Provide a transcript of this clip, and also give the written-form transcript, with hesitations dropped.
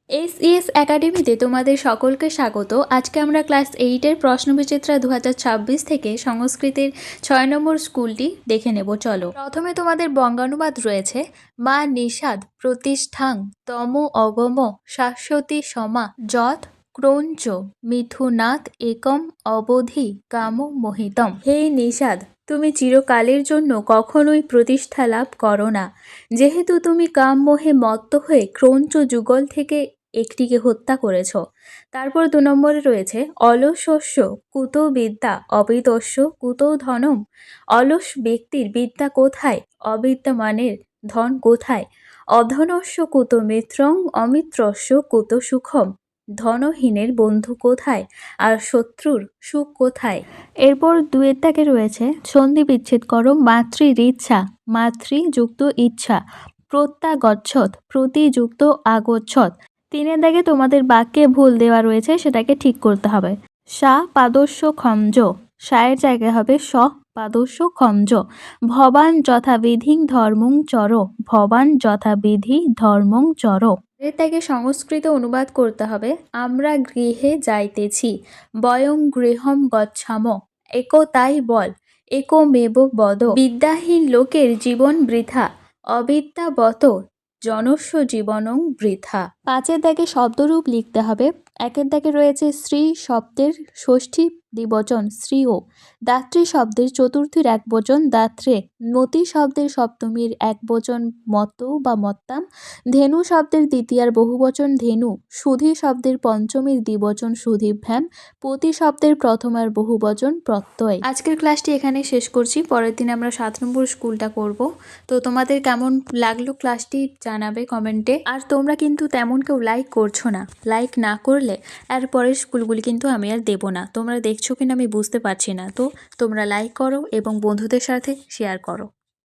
SES একাডেমিতে তোমাদের সকলকে স্বাগত। আজকে আমরা ক্লাস 8-এর প্রশ্নবিচিত্রা 2026 থেকে সংস্কৃতের 6 নম্বর স্কুলটি দেখে নেব। চলো, প্রথমে তোমাদের বঙ্গানুবাদ রয়েছে। মা নিষাদ প্রতিষ্ঠাং তম অগম শাশ্বতী সমা যৎ ক্রৌঞ্চ মিথুনাথ একম অবধি কাম মোহিতম। হে নিষাদ, তুমি চিরকালের জন্য কখনোই প্রতিষ্ঠা লাভ করো না, যেহেতু তুমি কাম মোহে মত্ত হয়ে ক্রৌঞ্চ যুগল থেকে একটিকে হত্যা করেছ। তারপর 2 নম্বরে রয়েছে অলসস্য কুতো বিদ্যা অবিদস্য কুতো ধনম। অলস ব্যক্তির বিদ্যা কোথায়, অবিদ্যমানের ধন কোথায়? অধনস্য কুতো মিত্রং অমিত্রস্য কুতো সুখম। ধনহীনের বন্ধু কোথায়, আর শত্রুর সুখ কোথায়? এরপর 2-এর দাগে রয়েছে সন্ধি বিচ্ছেদ করো। মাতৃরিচ্ছা মাতৃযুক্ত ইচ্ছা প্রত্যাগচ্ছত প্রতিযুক্ত আগচ্ছত। 3-এর দাগে তোমাদের বাক্যে ভুল দেওয়া রয়েছে, সেটাকে ঠিক করতে হবে। সা পাদস্য খঞ্জ, সায়ের জায়গায় হবে স পাদস্য খঞ্জ। ভবান যথাবিধিং ধর্মং চর, ভবান যথাবিধি ধর্মং চর। এর থেকে সংস্কৃত অনুবাদ করতে হবে। আমরা গৃহে যাইতেছি, বয়ং গৃহম গচ্ছাম। একতাই বল, একমেব বদ। বিদ্যাহীন লোকের জীবন বৃথা, অবিদ্যাবত জনস্য জীবনং বৃথা। 5-এর দাগে শব্দরূপ লিখতে হবে। 1-এর দাগে রয়েছে শ্রী শব্দের ষষ্ঠী দ্বিবচন শ্রীও, দাত্রী শব্দের চতুর্থীর একবচন দাত্রে, মতি শব্দের সপ্তমীর একবচন মত বা মত্তাম, ধেনু শব্দের দ্বিতীয়ার বহুবচন ধেনু, সুধী শব্দের পঞ্চমীর দ্বিবচন সুধীভ্যাম, পতি শব্দের প্রথমার বহুবচন প্রত্যয়। আজকের ক্লাসটি এখানে শেষ করছি। পরের দিন আমরা 7 নম্বর স্কুলটা করব। তো তোমাদের কেমন লাগলো ক্লাসটি জানাবে কমেন্টে। আর তোমরা কিন্তু তেমন কেউ লাইক করছো না, লাইক না করলে এর পরের স্কুলগুলি কিন্তু আমি আর দেবো না। তোমরা দেখছো কিনা আমি বুঝতে পারছি না। তো তোমরা লাইক করো এবং বন্ধুদের সাথে শেয়ার করো।